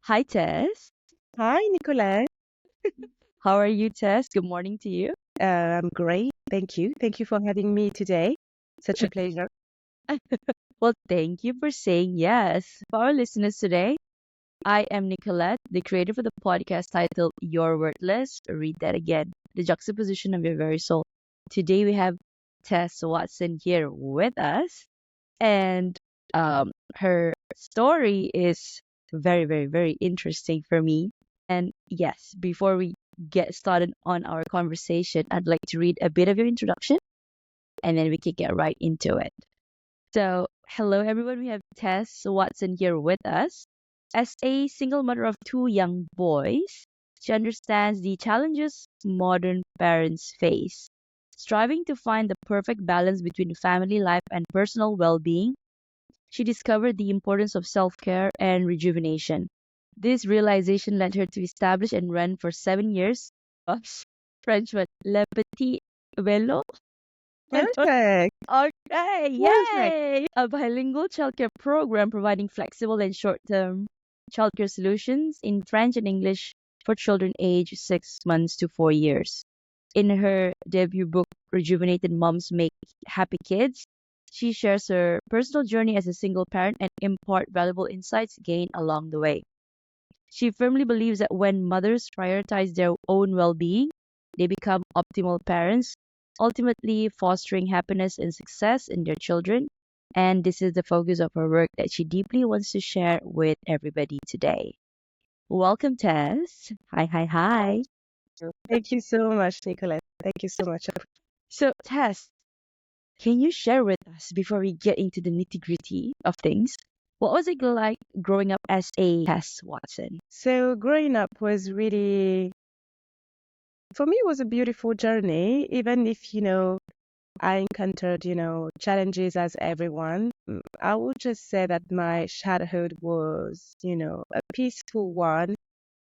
Hi, Tess. Hi, Nicolette. How are you, Tess? Good morning to you. I'm great. Thank you. Thank you for having me today. Such a pleasure. Well, thank you for saying yes. For our listeners today, I am Nicolette, the creator for the podcast titled You're Worthless. Read that again. The juxtaposition of your very soul. Today we have Tess Watson here with us, and her story is very, very, very interesting for me. And yes, before we get started on our conversation, I'd like to read a bit of your introduction and then we can get right into it. So, hello everyone. We have Tess Watson here with us. As a single mother of two young boys, she understands the challenges modern parents face. Striving to find the perfect balance between family life and personal well being, she discovered the importance of self care and rejuvenation. This realization led her to establish and run for 7 years. Gosh, French word, Les Petits Bellots. Perfect. Okay, Perfect. yay! A bilingual childcare program providing flexible and short-term childcare solutions in French and English for children aged 6 months to 4 years. In her debut book, Rejuvenated Moms Make Happy Kids, she shares her personal journey as a single parent and impart valuable insights gained along the way. She firmly believes that when mothers prioritize their own well being, they become optimal parents, ultimately fostering happiness and success in their children. And this is the focus of her work that she deeply wants to share with everybody today. Welcome, Tess. Hi, hi, hi. Thank you so much, Nicolette. Thank you so much. So, Tess, can you share with us before we get into the nitty gritty of things? What was it like growing up as a Tess Watson? So, growing up was really, for me, it was a beautiful journey, even if, I encountered, challenges as everyone. I would just say that my childhood was, a peaceful one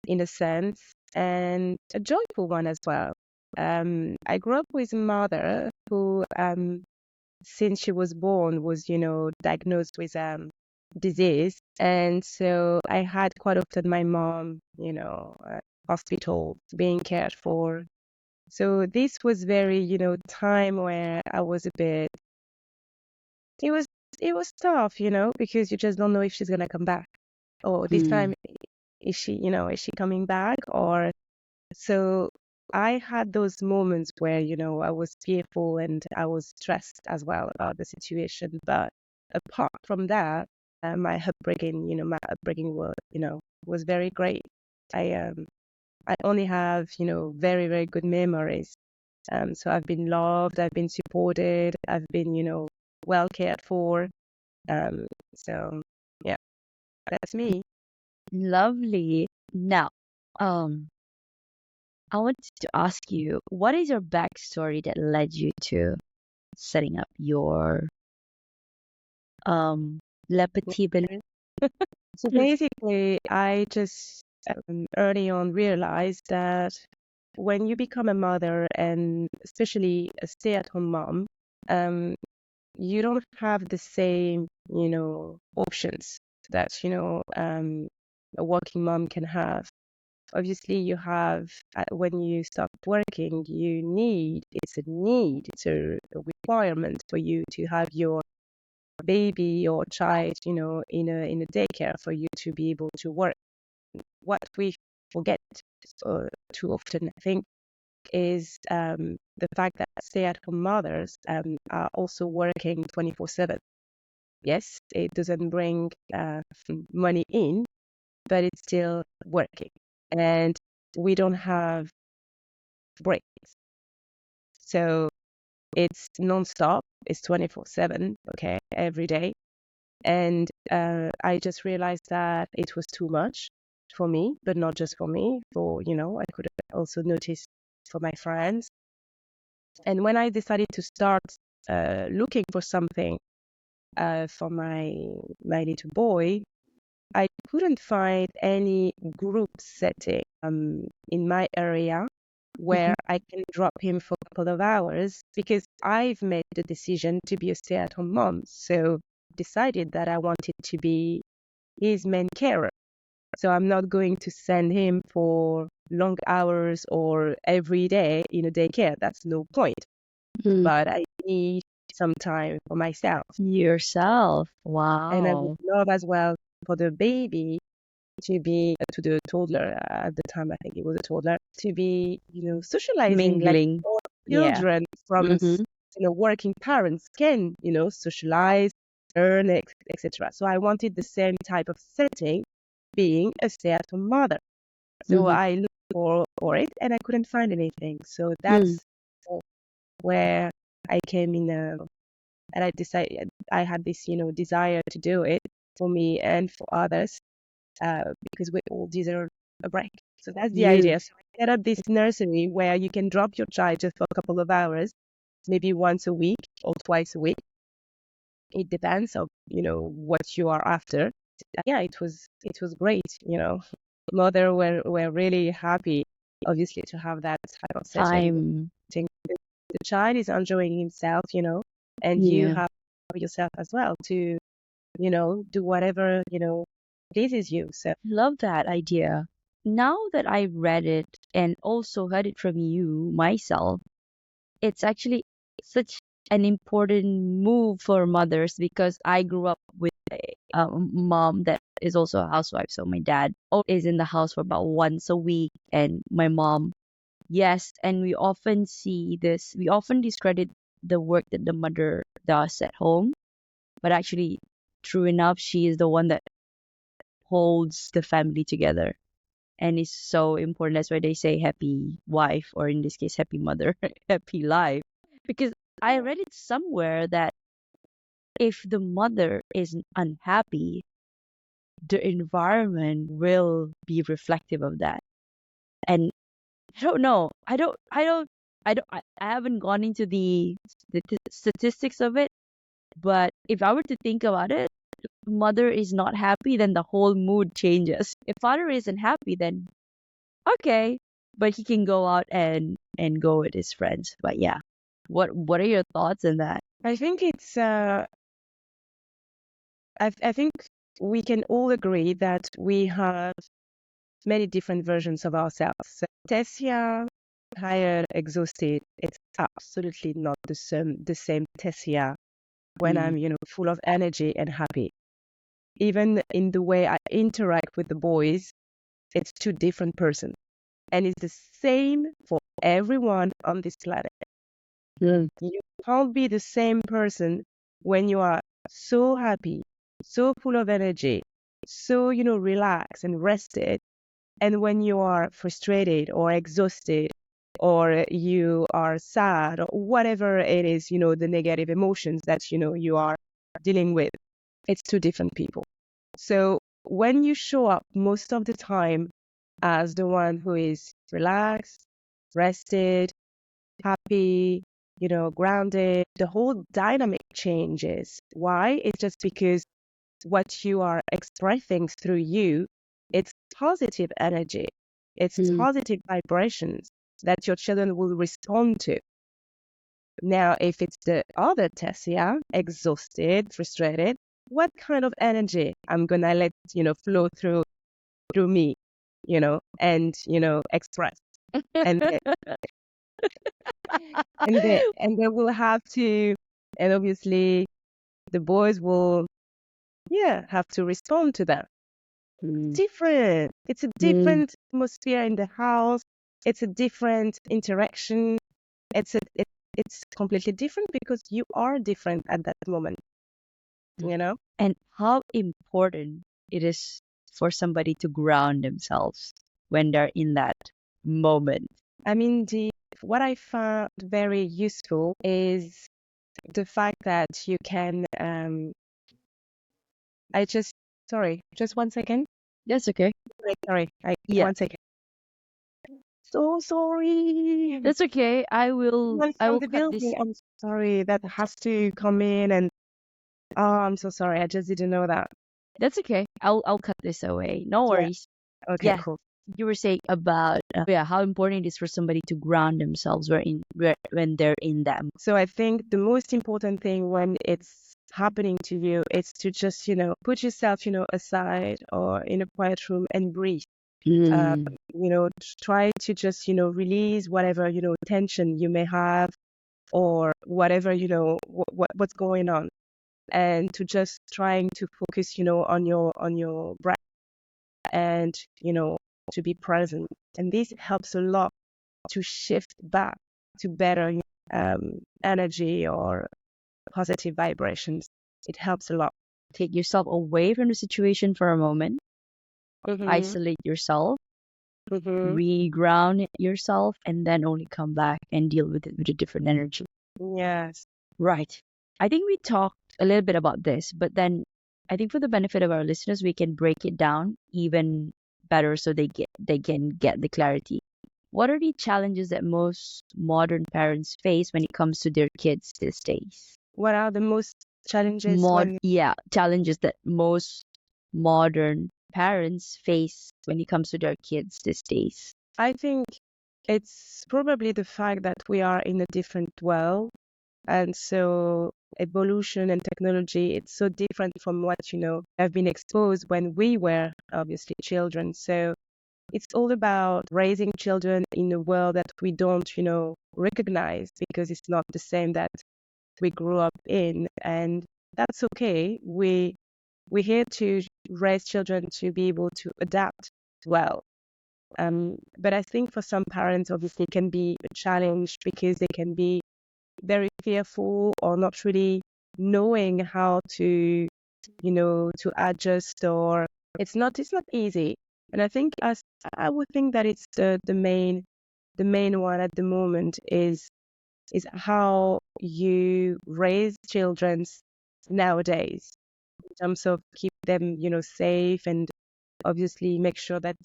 in a sense and a joyful one as well. I grew up with a mother who, since she was born, was, diagnosed with disease. And so I had quite often my mom, hospital being cared for. So this was very, time where I was a bit, it was, it was tough, because you just don't know if she's going to come back or this Mm, time, is she coming back or so I had those moments where, I was fearful and I was stressed as well about the situation. But apart from that, my upbringing was very great. I only have, very, very good memories. So I've been loved, I've been supported, I've been, well cared for. Um, so yeah, that's me. lovely. Now, um, I wanted to ask you, what is your backstory that led you to setting up your Le Petit Bellots? So basically, I just early on realized that when you become a mother and especially a stay-at-home mom, um, you don't have the same, options that, a working mom can have. Obviously, you have, when you start working, it's a requirement for you to have your baby or child, in a daycare for you to be able to work. What we forget too often, I think, is the fact that stay-at-home mothers are also working 24/7. Yes, it doesn't bring money in, but it's still working, and we don't have breaks, so it's non-stop. It's 24/7, okay, every day. And I just realized that it was too much for me, but not just for me, I could also notice for my friends. And when I decided to start looking for something for my little boy, I couldn't find any group setting in my area where Mhm. I can drop him for a couple of hours because I've made the decision to be a stay-at-home mom. So decided that I wanted to be his main carer. So I'm not going to send him for long hours or every day in a daycare. That's no point. But I need some time for myself. Yourself. And I would Wow. love as well for the baby to be, to the toddler, at the time, I think it was a toddler, to be, socializing like Mingling. all Yeah. children from, Mm-hmm. working parents can, socialize, learn, etc. So I wanted the same type of setting being a stay-at-home mother. So Mm-hmm. I looked for it and I couldn't find anything. So Mm. that's where I came in, and I decided I had this, desire to do it for me and for others, because we all deserve a break. So that's the You. idea. So I set up this nursery where you can drop your child just for a couple of hours, maybe once a week or twice a week. It depends on, what you are after. Yeah, it was great. Mother were really happy, obviously, to have that type of setting. Time. Think the child is enjoying himself, and you Yeah. have yourself as well to, do whatever, pleases you. So Love that idea. Now that I read it and also heard it from you myself, it's actually such an important move for mothers because I grew up with a mom that is also a housewife. So my dad is in the house for about once a week, and my mom, yes. And we often see this, we often discredit the work that the mother does at home, but actually, true enough, she is the one that holds the family together and is so important. That's why they say happy wife, or in this case, happy mother, happy life. Because I read it somewhere that if the mother is unhappy, the environment will be reflective of that. And I don't know. I haven't gone into the statistics of it, but if I were to think about it, mother is not happy, then the whole mood changes. If father isn't happy, then okay, but he can go out and go with his friends. But yeah, what are your thoughts on that? I think it's I think we can all agree that we have many different versions of ourselves. So Tessia, tired, exhausted, it's absolutely not the same Tessia when Mm. I'm, full of energy and happy. Even in the way I interact with the boys, it's two different persons. And it's the same for everyone on this planet. Mm. You can't be the same person when you are so happy, so full of energy, so, relaxed and rested. And when you are frustrated or exhausted, or you are sad, or whatever it is, the negative emotions that, you are dealing with, it's two different people. So when you show up most of the time as the one who is relaxed, rested, happy, grounded, the whole dynamic changes. Why? It's just because what you are expressing through you, it's positive energy, it's Mm. positive vibrations that your children will respond to. Now, if it's the other Tessia, exhausted, frustrated, what kind of energy I'm gonna let, flow through me, and, express. And and they will have to, and obviously the boys will, yeah, have to respond to that. Mm. Different. It's a Mm. different atmosphere in the house. It's a different interaction. It's completely different because you are different at that moment, you know? And how important it is for somebody to ground themselves when they're in that moment. I mean, what I found very useful is the fact that you can, I just, sorry, just 1 second. That's okay. Sorry, Yeah, 1 second. So sorry. that's okay. I will Someone I from will the cut this. building. I'm sorry. That has to come in, and oh, I'm so sorry. I just didn't know that. That's okay. I'll cut this away. No Yeah. worries. Okay, Yeah, cool. you were saying about yeah, how important it is for somebody to ground themselves when they're in that. So I think the most important thing when it's happening to you, it's to just, put yourself, aside or in a quiet room and breathe. Mm. Try to just, release whatever, tension you may have or whatever, what's going on, and to just trying to focus, on your breath and, to be present. And this helps a lot to shift back to better energy or positive vibrations. It helps a lot. Take yourself away from the situation for a moment, Mm-hmm. isolate yourself, Mm-hmm. reground yourself, and then only come back and deal with it with a different energy. Yes. Right. I think we talked a little bit about this, but then I think for the benefit of our listeners, we can break it down even better so they can get the clarity. What are the challenges that most modern parents face when it comes to their kids these days? What are the most challenges when Challenges that most modern parents face when it comes to their kids these days. I think it's probably the fact that we are in a different world. And so evolution and technology, it's so different from what, have been exposed when we were obviously children. So it's all about raising children in a world that we don't, recognize because it's not the same that we grew up in. And that's okay. We're here to raise children to be able to adapt well. But I think for some parents, obviously, it can be a challenge because they can be very fearful or not really knowing how to, to adjust, or it's not easy. And I think as I would think that it's the main one at the moment is how you raise children nowadays in terms of keep them, safe, and obviously make sure that,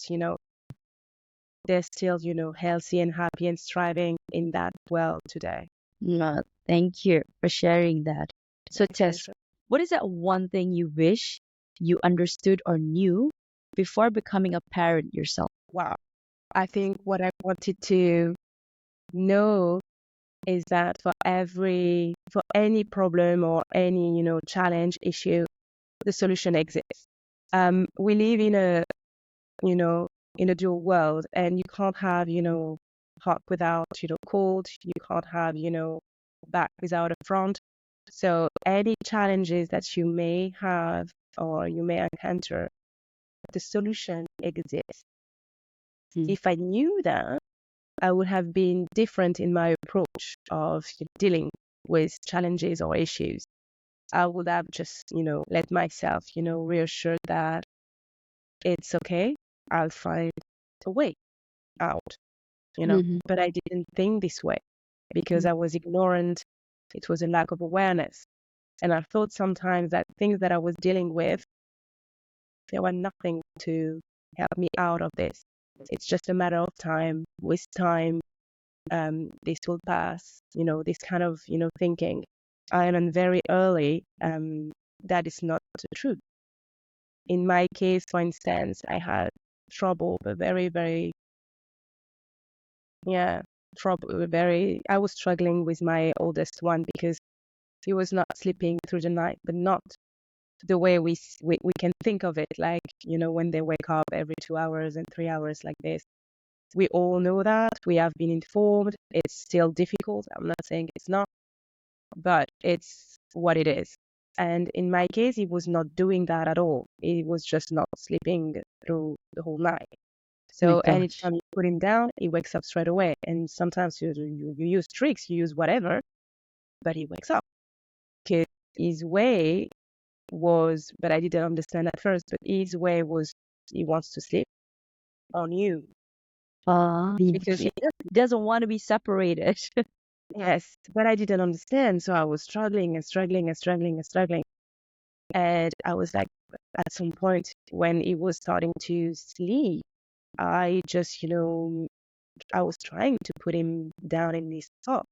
they're still, healthy and happy and striving in that world today. Thank you for sharing that. So, My Tess, pleasure. what is that one thing you wish you understood or knew before becoming a parent yourself? Wow. I think what I wanted to know is that for any problem or any, challenge, issue, the solution exists. We live you know, in a dual world, and you can't have, hot without, cold. You can't have, back without a front. So any challenges that you may have or you may encounter, the solution exists. Mm. If I knew that, I would have been different in my approach of dealing with challenges or issues. I would have just, let myself, reassure that it's okay. I'll find a way out, Mhm. But I didn't think this way because I was ignorant. It was a lack of awareness. And I thought sometimes that things that I was dealing with, there were nothing to help me out of this. It's just a matter of time. With time, this will pass. This kind of, thinking. I learned very early that is not the truth. In my case, for instance, I had trouble, but very, very, yeah, trouble. I was struggling with my oldest one because he was not sleeping through the night, but not the way we can think of it, like, when they wake up every 2 hours and 3 hours like this. We all know that. We have been informed. It's still difficult. I'm not saying it's not, but it's what it is. And in my case, he was not doing that at all. He was just not sleeping through the whole night. Oh my So gosh. anytime you put him down, he wakes up straight away. And sometimes you use tricks, you use whatever, but he wakes up. Because his way was, but I didn't understand at first, but his way was he wants to sleep on you because He doesn't want to be separated. yes, but I didn't understand. So I was struggling and struggling and struggling and struggling. And I was like, at some point when he was starting to sleep, I just, I was trying to put him down in his top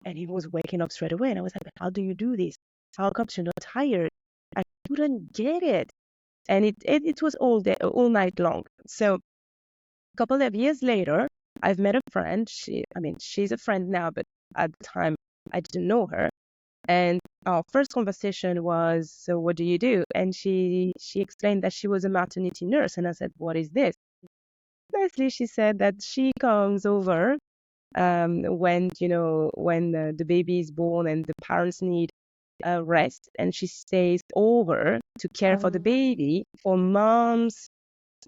and he was waking up straight away. And I was like, how do you do this? How come you're not tired? I couldn't get it. And it was all day, all night long. So a couple of years later, I've met a friend. She's a friend now, but at the time I didn't know her. And our first conversation was, so what do you do? And she explained that she was a maternity nurse. And I said, what is this? Nicely, she said that she comes over when, when the baby is born and the parents need rest, and she stays over to care for the Oh. baby for moms.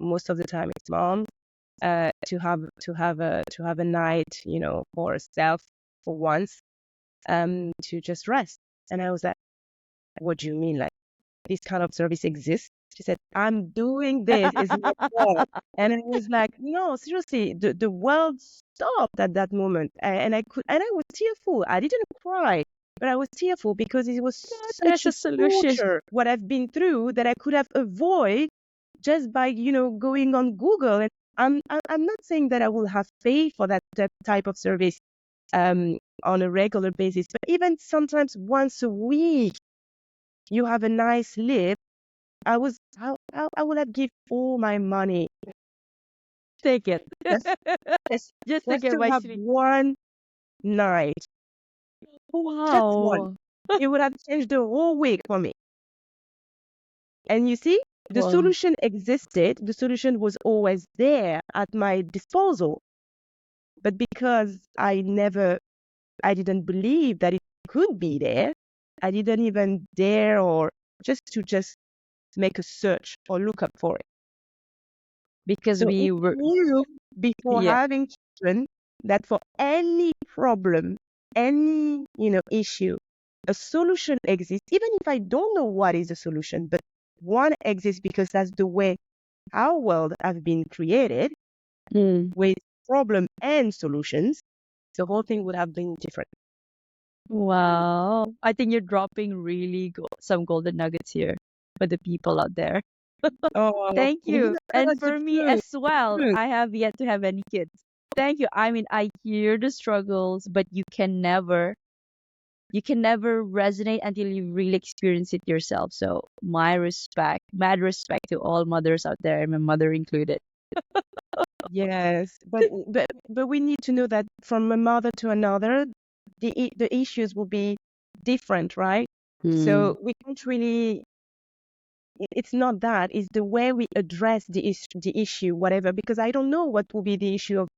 Most of the time, it's moms to have a night, for herself for once, to just rest. And I was like, what do you mean? Like, this kind of service exists? She said, I'm doing this. It's my job. And I was like, no, seriously, the world stopped at that moment. And I was tearful. I didn't cry, but I was tearful because it was such There's a a solution. torture what I've been through that I could have avoided just by, going on Google. And I'm not saying that I will have faith for that type of service on a regular basis, but even sometimes once a week, you have a nice live. I would have give all my money Take it. just just Just take just it to have wisely. one night, just one. Wow. It would have changed the whole week for me. And you see, the Wow. solution existed. The solution was always there at my disposal. But because I didn't believe that it could be there, I didn't even dare or just make a search or look up for it. Because So we if were, you, before yeah. having children, that for any problem, any, issue, a solution exists, even if I don't know what is the solution, but one exists because that's the way our world has been created Mm. with problem and solutions, the whole thing would have been different. Wow. I think you're dropping really some golden nuggets here for the people out there. Oh, Thank you. And that's the for me truth. as well, Truth. I have yet to have any kids. Thank you. I mean, I hear the struggles, but you can never resonate until you really experience it yourself. So my respect, mad respect to all mothers out there, and my mother included. Yes, but we need to know that from a mother to another, the issues will be different, right? Hmm. So we can't really. It's not that. It's the way we address the issue, whatever. Because I don't know what will be the issue of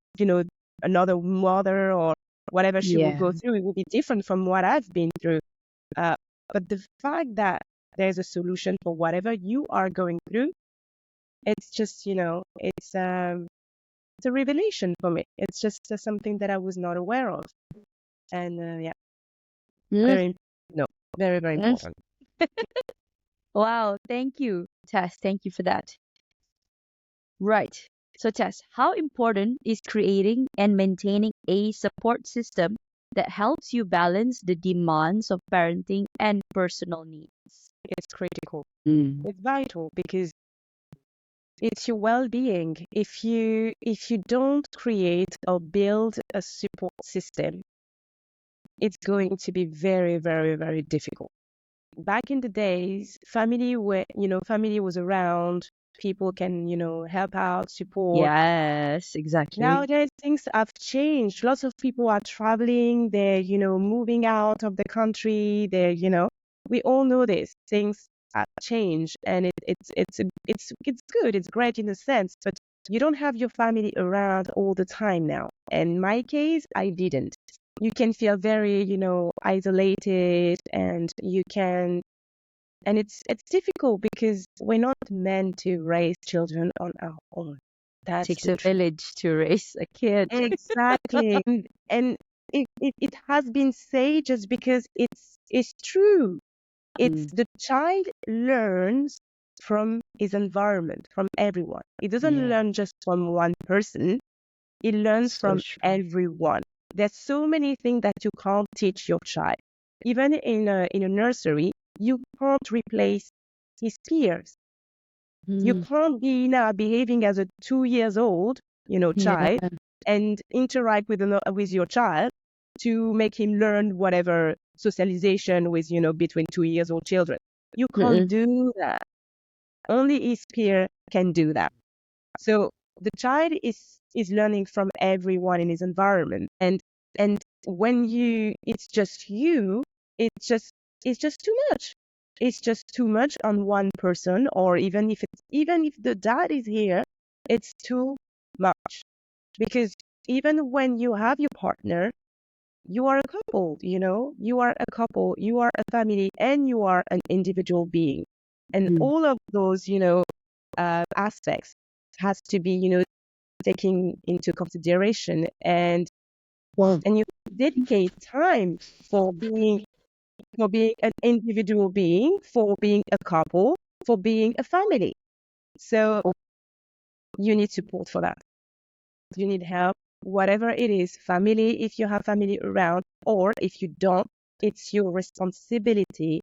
another mother or whatever she will Yeah. go through. It will be different from what I've been through. Uh, but the fact that there's a solution for whatever you are going through, it's just it's a revelation for me. It's just something that I was not aware of. And yeah, Mm, very, no, very, very mm. important. Wow. Thank you, Tess. Thank you for that. Right. So, Tess, how important is creating and maintaining a support system that helps you balance the demands of parenting and personal needs? It's critical. Mm. It's vital because it's your well-being. If you don't create or build a support system, it's going to be very, very, very difficult. Back in the days, family was around. People can, help out, support. Yes, exactly. Nowadays, things have changed. Lots of people are traveling. They're, moving out of the country. We all know this. Things have changed, and it's good. It's great in a sense, but you don't have your family around all the time now. In my case, I didn't. You can feel very, isolated, and it's difficult because we're not meant to raise children on our own. That's Takes the a truth. village to raise a kid. Exactly. And it has been said just because it's true. It's Mm, the child learns from his environment, from everyone. He doesn't yeah, learn just from one person. He learns so from true. everyone. There's so many things that you can't teach your child. Even in a nursery, you can't replace his peers. You Mm, can't be now behaving as a 2 years old, yeah. child and interact with your child to make him learn whatever socialization with, between 2 years old children. You can't Mm-mm. do that. Only his peer can do that. So the child is learning from everyone in his environment. And when it's just you, it's just it's just too much. It's just too much on one person, or even if the dad is here, it's too much. Because even when you have your partner, you are a couple, you are a couple, you are a family, and you are an individual being. And all of those, aspects has to be, taken into consideration. And you dedicate time for being an individual being, for being a couple, for being a family. So you need support for that. You need help, whatever it is, family, if you have family around, or if you don't, it's your responsibility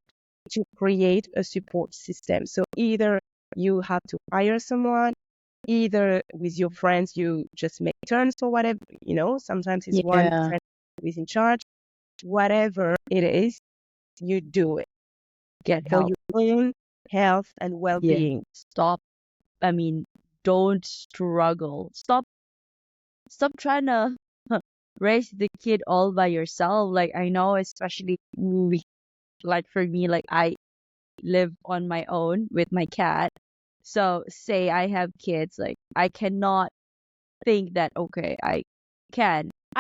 to create a support system. So either you have to hire someone, either with your friends, you just make turns or whatever, sometimes it's one Yeah. friend who is in charge. Whatever it is, you do it Get for help. your own health and Yeah. well-being. Stop. I mean, don't struggle. Stop trying to raise the kid all by yourself. Like, I know, especially like for me, like I live on my own with my cat. So say I have kids, like I cannot think that okay, I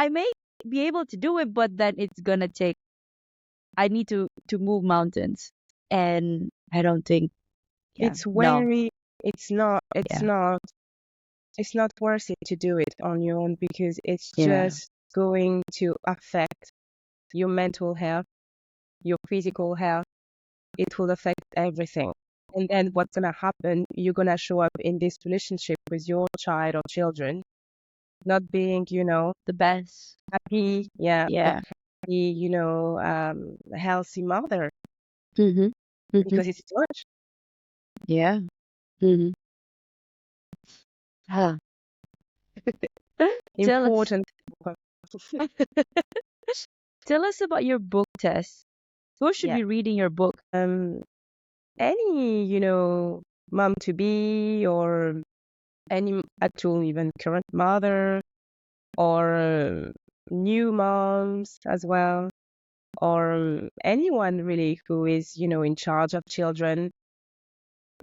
may be able to do it, but then it's gonna take I need to move mountains. And I don't think yeah, It's no. very, it's not, it's Yeah. not, it's not worth it to do it on your own, because it's Yeah. just going to affect your mental health, your physical health. It will affect everything. And then what's going to happen, you're going to show up in this relationship with your child or children, not being, The best. happy, yeah, not Yeah. happy, a healthy mother, Mhm. Mhm. because it's too much. Yeah. Mhm. Huh. Tell us Important. tell us about your book, Tess. Who should Yeah. be reading your book? Any, mom to be, or any actual even current mother, or new moms as well, or anyone really who is, in charge of children,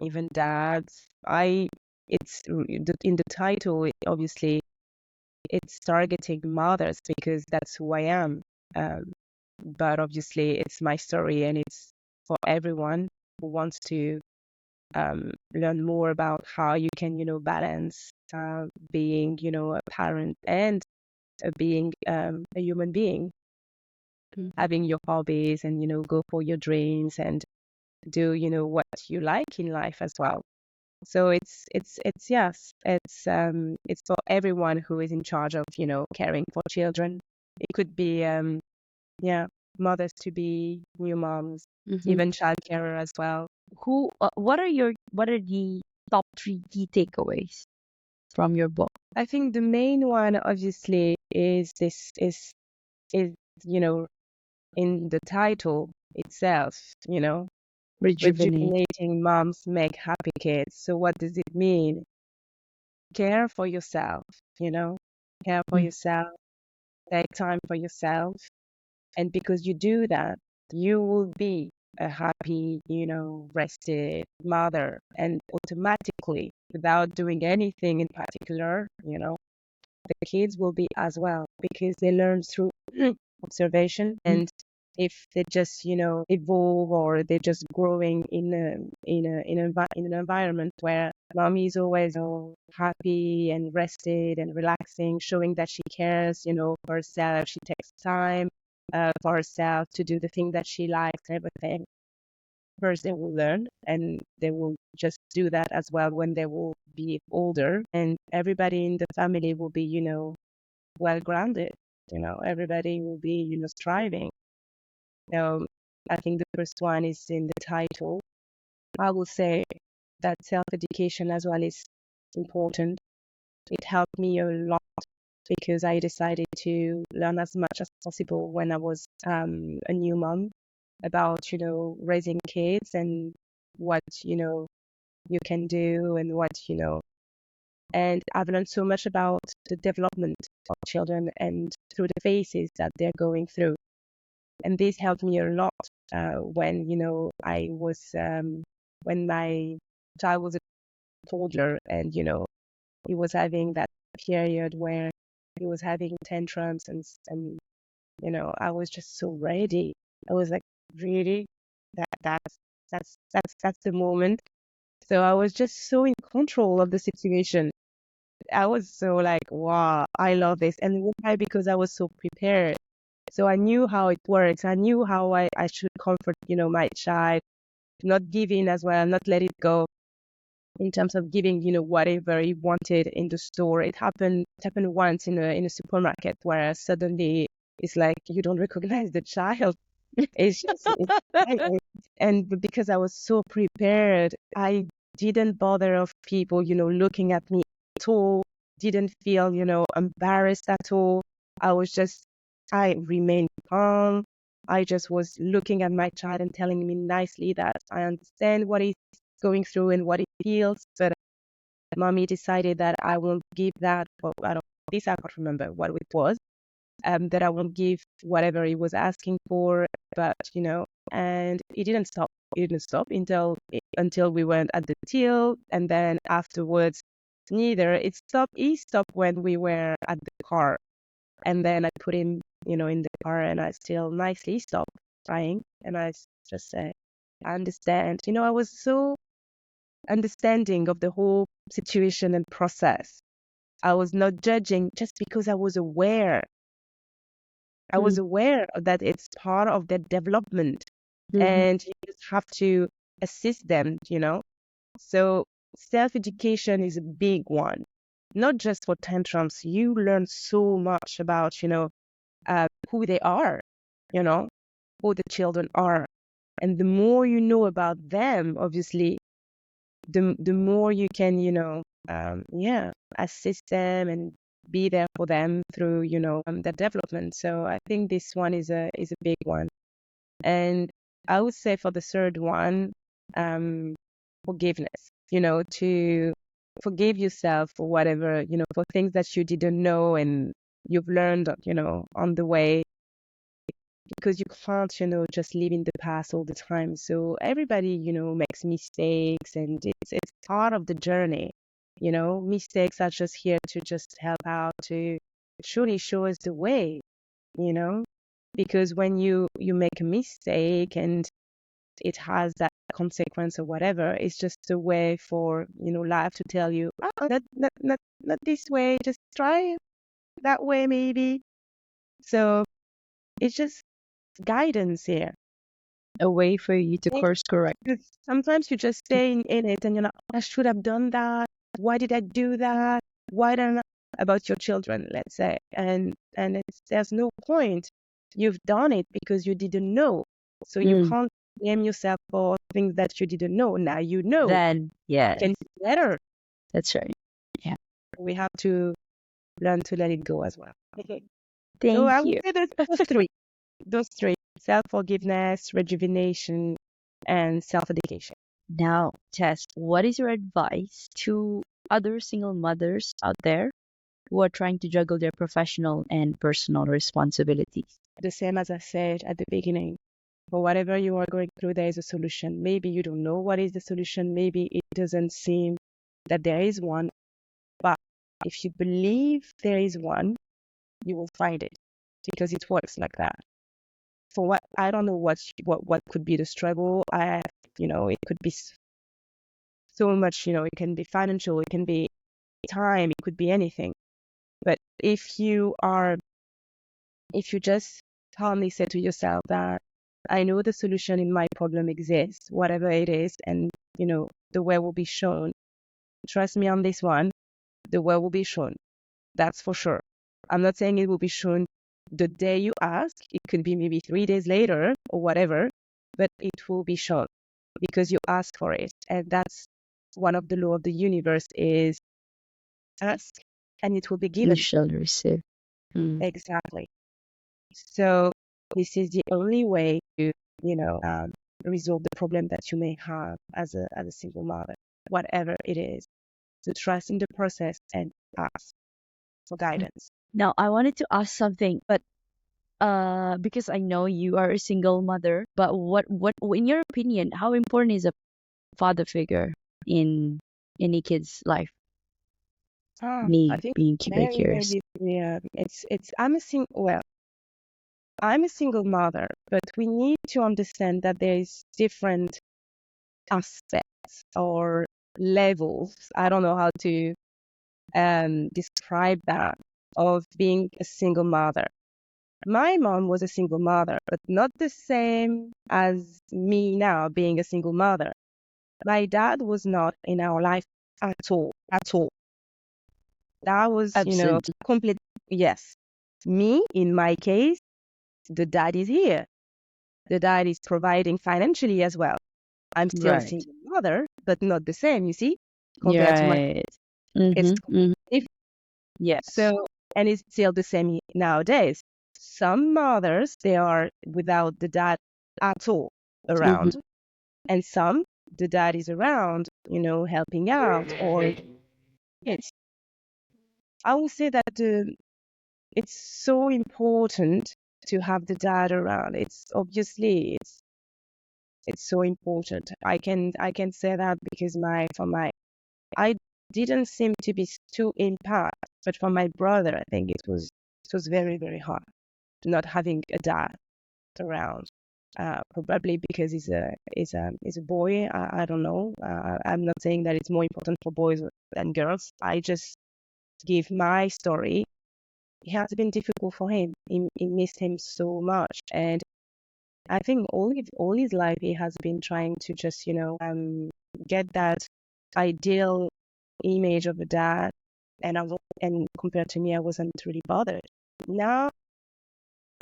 even dads. In the title, obviously, it's targeting mothers because that's who I am. Um, but obviously, it's my story, and it's for everyone who wants to learn more about how you can, balance being, a parent and being a human being, Mhm. having your hobbies and, go for your dreams and do, what you like in life as well. So yes, it's for everyone who is in charge of, caring for children. It could be, yeah, mothers to be, new moms, Mhm. even childcare as well. What are the top three key takeaways from your book? I think the main one, obviously, is in the title itself, Rejuvenate. rejuvenating moms make happy kids. So what does it mean? Care for yourself, care for Mm. yourself, take time for yourself. And because you do that, you will be a happy, rested mother. And automatically, without doing anything in particular, the kids will be as well, because they learn through observation. Mm. And if they just, evolve, or they're just growing in an environment where mommy is always, happy and rested and relaxing, showing that she cares, for herself, she takes time for herself to do the thing that she likes and everything. First, they will learn, and they will just do that as well when they will be older, and everybody in the family will be, well grounded. Everybody will be, striving. So I think the first one is in the title. I will say that self-education as well is important. It helped me a lot, because I decided to learn as much as possible when I was a new mom about, raising kids, and what, you can do, and what, and I've learned so much about the development of children, and through the phases that they're going through. And this helped me a lot when I was when my child was a toddler, and he was having that period where he was having tantrums, and I was just so ready. I was like, really, that's the moment. So I was just so in control of the situation. I was so like, wow, I love this. And why? Because I was so prepared. So I knew how it works. I knew how I should comfort, my child, not give in as well, not let it go in terms of giving, whatever he wanted in the store. It happened once in a supermarket where suddenly it's like you don't recognize the child. It's just, and because I was so prepared, I didn't bother of people, looking at me at all. Didn't feel, embarrassed at all. I remained calm. I just was looking at my child and telling me nicely that I understand what he's going through and what he feels, but mommy decided that I won't give that. Well, I can't remember what it was, that I won't give whatever he was asking for. But and it didn't stop. It didn't stop until we went at the till, and then afterwards, neither. It stopped. He stopped when we were at the car, and then I put him, in the car, and I still nicely stopped crying, and I just said, I understand. I was so understanding of the whole situation and process. I was not judging just because I was aware. I was aware that it's part of their development, Mm-hmm. and you just have to assist them, So self-education is a big one, not just for tantrums. You learn so much about, who they are, you know, who the children are. And the more you know about them, obviously, the more you can, assist them and be there for them through, their development. So I think this one is a big one. And I would say for the third one, forgiveness, to forgive yourself for whatever, for things that you didn't know and you've learned, on the way, because you can't, just live in the past all the time. So everybody, makes mistakes, and it's part of the journey. Mistakes are just here to just help out, to surely show us the way, you know, because when you make a mistake and it has that consequence or whatever, it's just a way for, life to tell you, oh, not this way, just try that way maybe. So it's just guidance here. A way for you to Thank course correct. you. Sometimes you just stay in it and you're like, I should have done that. Why did I do that? Why don't I? About your children, let's say. And there's no point. You've done it because you didn't know. So you Mm. can't blame yourself for things that you didn't know. Now you know. Then, You can yes, do better. that's right. Yeah. We have to learn to let it go as well. Okay. So Thank I would you. say those three. Those three: self-forgiveness, rejuvenation, and self-education. Now, Tess, what is your advice to other single mothers out there who are trying to juggle their professional and personal responsibilities? The same as I said at the beginning. For whatever you are going through, there is a solution. Maybe you don't know what is the solution. Maybe it doesn't seem that there is one. But if you believe there is one, you will find it, because it works like that. For what I don't know what could be the struggle. It could be so much. It can be financial. It can be time. It could be anything. But if you just calmly say to yourself that I know the solution in my problem exists, whatever it is, and the way will be shown. Trust me on this one, the way will be shown. That's for sure. I'm not saying it will be shown the day you ask. It could be maybe 3 days later or whatever, but it will be shown because you ask for it. And that's one of the law of the universe is ask and it will be You given. shall receive. Mm. Exactly. So this is the only way to, resolve the problem that you may have as a single mother, whatever it is. To trust in the process and ask for guidance. Now, I wanted to ask something, but Because I know you are a single mother, but in your opinion, how important is a father figure in any kid's life? I Me think being very very, curious. very, yeah, I'm a single mother, but we need to understand that there is different aspects or levels. I don't know how to describe that of being a single mother. My mom was a single mother, but not the same as me now being a single mother. My dad was not in our life at all, at all. That was, Absent. complete. Yes. Me, in my case, the dad is here. The dad is providing financially as well. I'm still a Right. single mother, but not the same, you see, compared to my, Right. it's Mm-hmm. Mm-hmm. different. Yes. So, and it's still the same nowadays. Some mothers, they are without the dad at all Mm-hmm. around. And some, the dad is around, helping out, or it's, I would say that it's so important to have the dad around. It's obviously it's so important. I can say that because I didn't seem to be too impart, but for my brother, I think it was very, very hard not having a dad around. Probably because he's a boy. I don't know. I'm not saying that it's more important for boys than girls. I just give my story. It has been difficult for him. He missed him so much, and I think all his life he has been trying to just get that ideal image of a dad, and compared to me, I wasn't really bothered. Now,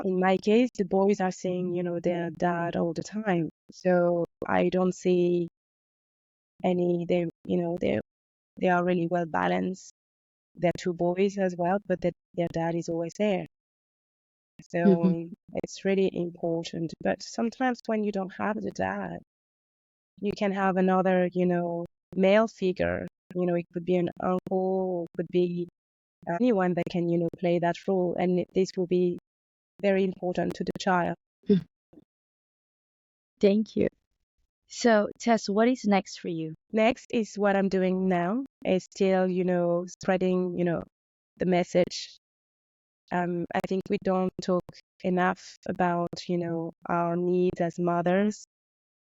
in my case, the boys are saying their dad all the time, so I don't see any. They are really well balanced. They're two boys as well, but their dad is always there. Mm-hmm. So it's really important. But sometimes when you don't have the dad, you can have another, male figure. It could be an uncle, it could be anyone that can, play that role. And this will be very important to the child. Thank you. So, Tess, what is next for you? Next is what I'm doing now is still, spreading, the message. I think we don't talk enough about, our needs as mothers.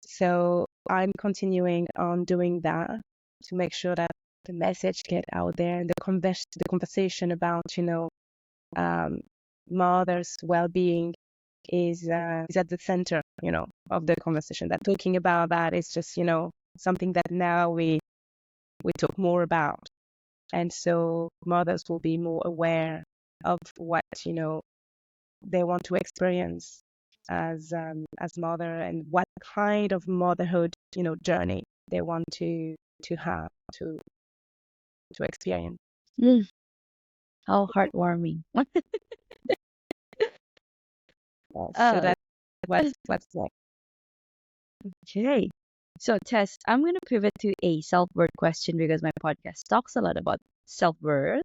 So I'm continuing on doing that to make sure that the message get out there and the conversation about um, mother's well-being is at the center of the conversation. That talking about that is just something that now we talk more about, and so mothers will be more aware of what they want to experience as mother, and what kind of motherhood journey they want to have to experience. Mm, how heartwarming. So Oh, that's what's next. okay. So, Tess, I'm going to pivot to a self-worth question because my podcast talks a lot about self-worth.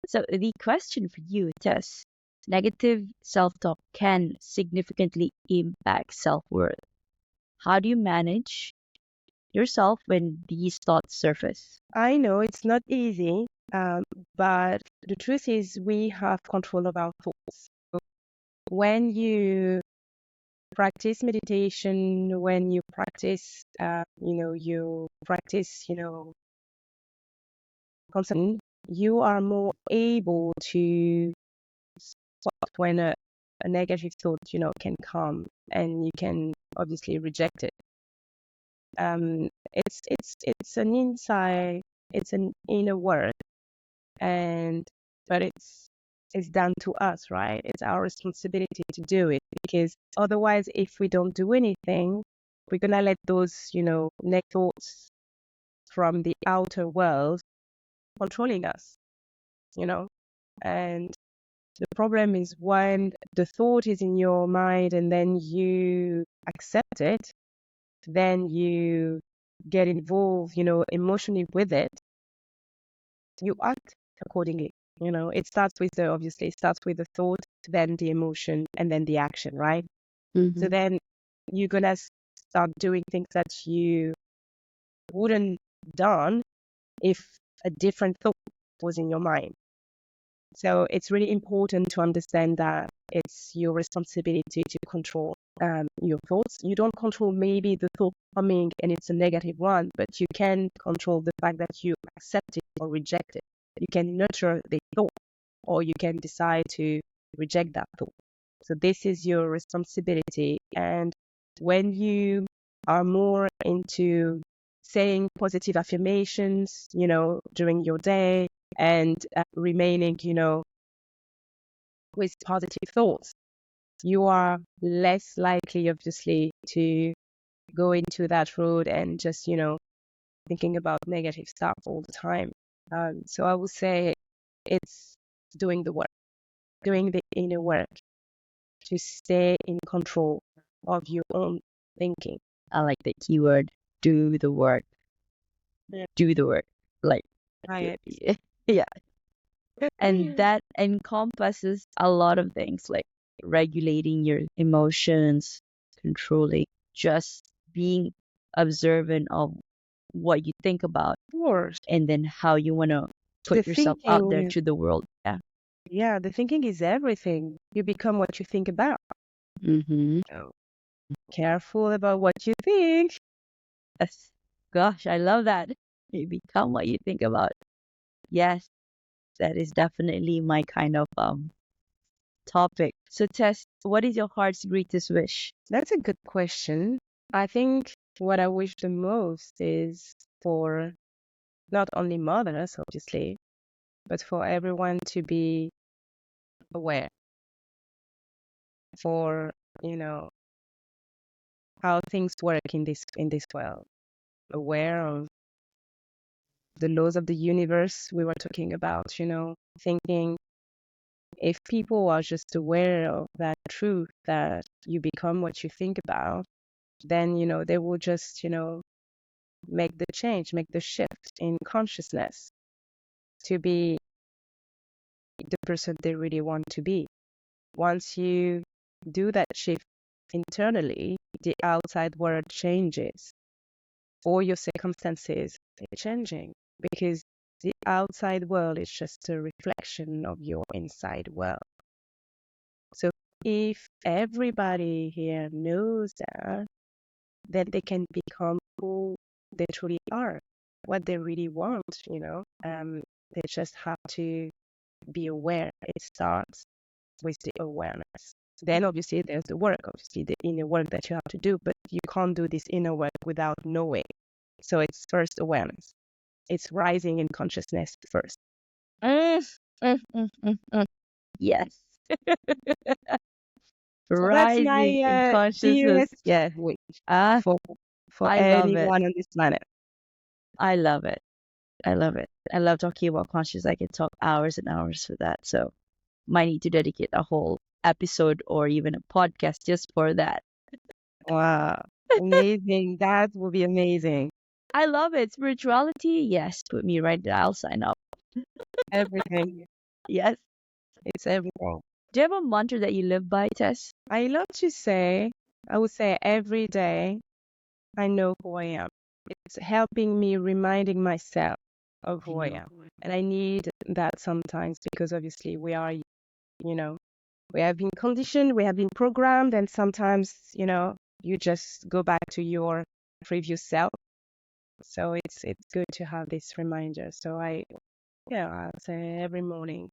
So, the question for you, Tess, negative self-talk can significantly impact self-worth. How do you manage yourself when these thoughts surface? I know it's not easy, but the truth is we have control of our thoughts. When you practice meditation, when you practice, concentration, you are more able to spot when a negative thought, can come, and you can obviously reject it. It's an insight, it's an inner work, and but it's down to us, right? It's our responsibility to do it, because otherwise, if we don't do anything, we're gonna let those, negative thoughts from the outer world controlling us, you know. And the problem is when the thought is in your mind and then you accept it, then you get involved, emotionally with it, you act accordingly. It starts with obviously, it starts with the thought, then the emotion, and then the action, right? So Mm-hmm. then you're gonna start doing things that you wouldn't done if a different thought was in your mind. So it's really important to understand that it's your responsibility to control your thoughts. You don't control maybe the thought coming and it's a negative one, but you can control the fact that you accept it or reject it. You can nurture the thought, or you can decide to reject that thought. So this is your responsibility. And when you are more into saying positive affirmations, during your day, and remaining, with positive thoughts, you are less likely, obviously, to go into that road and just, thinking about negative stuff all the time. So I would say it's doing the work, doing the inner work to stay in control of your own thinking. I like the keyword, do the work. Yeah. Do the work. Like, Right. yeah. And that encompasses a lot of things like regulating your emotions, controlling, just being observant of what you think about, Of course. and then how you want to The put yourself out there thinking, to the world. Yeah. yeah, the thinking is everything. You become what you think about. Mm-hmm. So careful about what you think. Yes. Gosh, I love that. You become what you think about. Yes, that is definitely my kind of topic. So Tess, what is your heart's greatest wish? That's a good question. I think what I wish the most is for not only mothers, obviously, but for everyone to be aware for, you know, how things work in this world, aware of the laws of the universe we were talking about, thinking if people are just aware of that truth that you become what you think about, then, they will just, make the change, make the shift in consciousness to be the person they really want to be. Once you do that shift internally, the outside world changes. All your circumstances are changing because the outside world is just a reflection of your inside world. So if everybody here knows that, then they can become who they truly are, what they really want, they just have to be aware. It starts with the awareness. Then obviously there's the work, obviously the inner work that you have to do, but you can't do this inner work without knowing. So it's first awareness. It's rising in consciousness first. Mm, mm. Yes. So that's Rising in my consciousness. dearest wish Ah, for for I love it. anyone on this planet. I love it. I love it. I love talking about conscious. I can talk hours and hours for that. So might need to dedicate a whole episode or even a podcast just for that. Wow. Amazing. That will be amazing. I love it. Spirituality, yes, put me right there. I'll sign up. Everything. Yes. It's everything. Do you have a mantra that you live by, Tess? I love to say, I would say every day, I know who I am. It's helping me reminding myself of who I am. And I need that sometimes because obviously we have been conditioned, we have been programmed, and sometimes, you just go back to your previous self. So it's good to have this reminder. So I'll say every morning,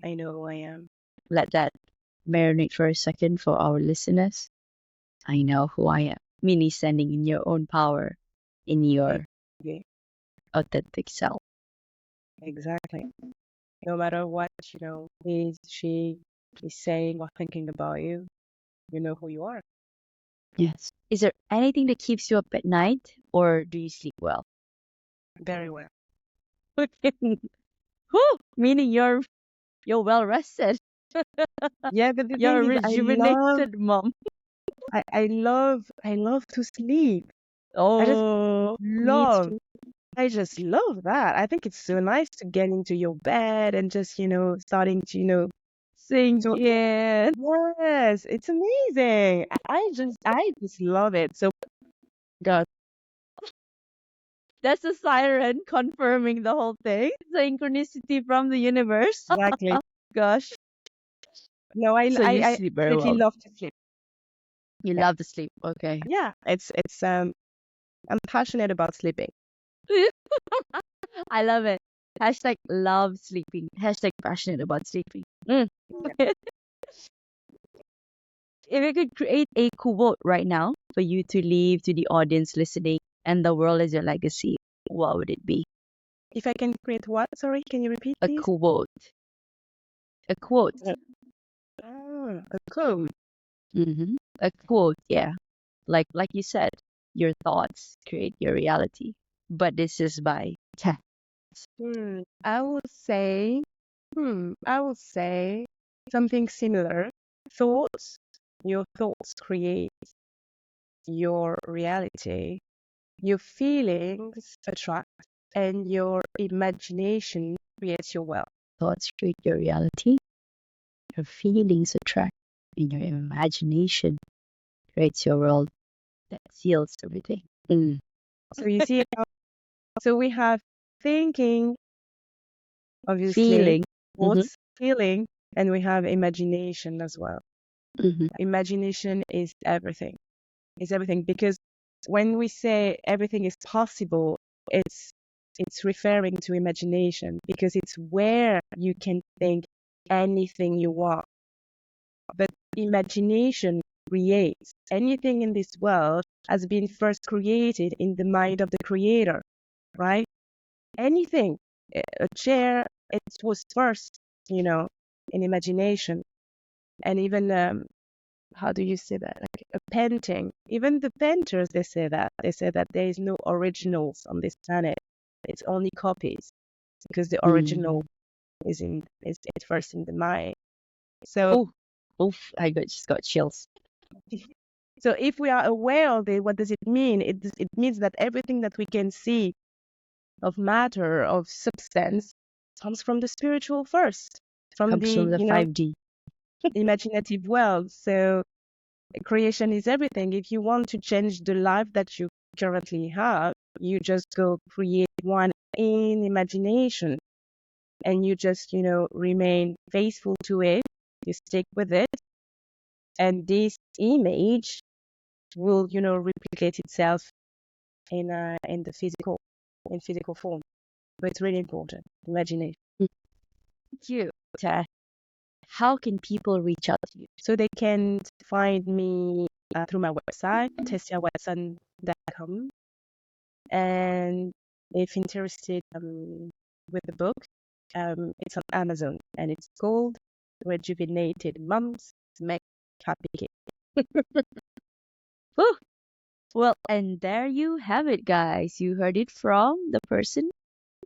I know who I am. Let that marinate for a second for our listeners. I know who I am. Meaning standing in your own power, in your Okay. authentic self. Exactly. No matter what, she is saying or thinking about you, you know who you are. Yes. Is there anything that keeps you up at night, or do you sleep well? Very well. Whew, meaning you're well rested. Yeah, but the You're thing a is, rejuvenated mom. I love to sleep. I just Oh, me love too. I just love that. I think it's so nice to get into your bed and just, starting to, Sink so in. yes, it's amazing. I just love it. So, God, That's a siren confirming the whole thing. Synchronicity from the universe. exactly. Gosh. No, I, So I, you I sleep very absolutely well. love to sleep. You Yeah. love to sleep. Okay. Yeah, I'm passionate about sleeping. I love it. Hashtag love sleeping. Hashtag passionate about sleeping. Mm. Yeah. If you could create a quote right now for you to leave to the audience listening and the world as your legacy, what would it be? If I can create what? Sorry, can you repeat, A please? quote. A quote. A code. A quote, yeah. Like you said, your thoughts create your reality. But this is by Tess. Hmm. I would say something similar. Thoughts. Your thoughts create your reality. Your feelings attract, and your imagination creates your wealth. Thoughts create your reality. Your feelings attract, and your imagination creates your world that seals everything. Mm. So you see, so we have thinking, obviously, Feeling. Mm-hmm. thoughts, feeling, and we have imagination as well. Mm-hmm. Imagination is everything. It's everything because when we say everything is possible, it's referring to imagination because it's where you can think anything you want. But imagination creates anything in this world has been first created in the mind of the creator, right? Anything, a chair, it was first, in imagination. And even how do you say that? Like a painting. Even the painters, they say that. They say that there is no originals on this planet. It's only copies because the Mm. original is at first in the mind. So Oh, oof! Just got chills. so if we are aware of it, what does it mean? It means that everything that we can see of matter, of substance, comes from the spiritual first, from Comes the, from the 5D. imaginative world. So creation is everything. If you want to change the life that you currently have, you just go create one in imagination and you just, remain faithful to it. You stick with it. And this image will, replicate itself in the physical form. But it's really important. Imagination. Thank you, Tess. How can people reach out to you? So they can find me through my website, tessiawatson.com. And if interested with the book, it's on Amazon and it's called Rejuvenated Moms Make Happy Kids. Woo! Well, and there you have it, guys. You heard it from the person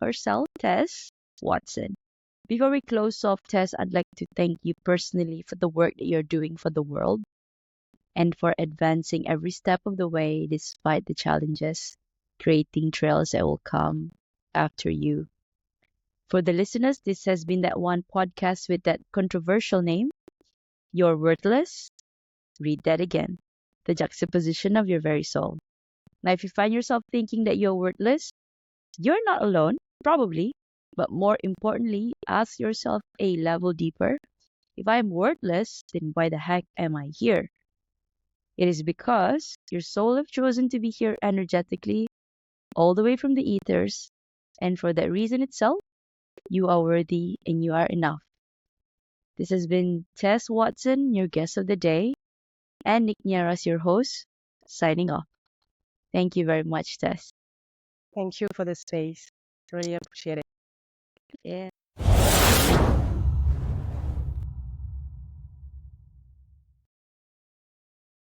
herself, Tess Watson. Before we close off, Tess, I'd like to thank you personally for the work that you're doing for the world and for advancing every step of the way despite the challenges, creating trails that will come after you. For the listeners, this has been that one podcast with that controversial name, You're Worthless. Read that again. The juxtaposition of your very soul. Now, if you find yourself thinking that you're worthless, you're not alone, probably. But more importantly, ask yourself a level deeper. If I'm worthless, then why the heck am I here? It is because your soul have chosen to be here energetically, all the way from the ethers. And for that reason itself, you are worthy and you are enough. This has been Tess Watson, your guest of the day, and Nick Nieras, your host, signing off. Thank you very much, Tess. Thank you for the space. Really appreciate it. Yeah.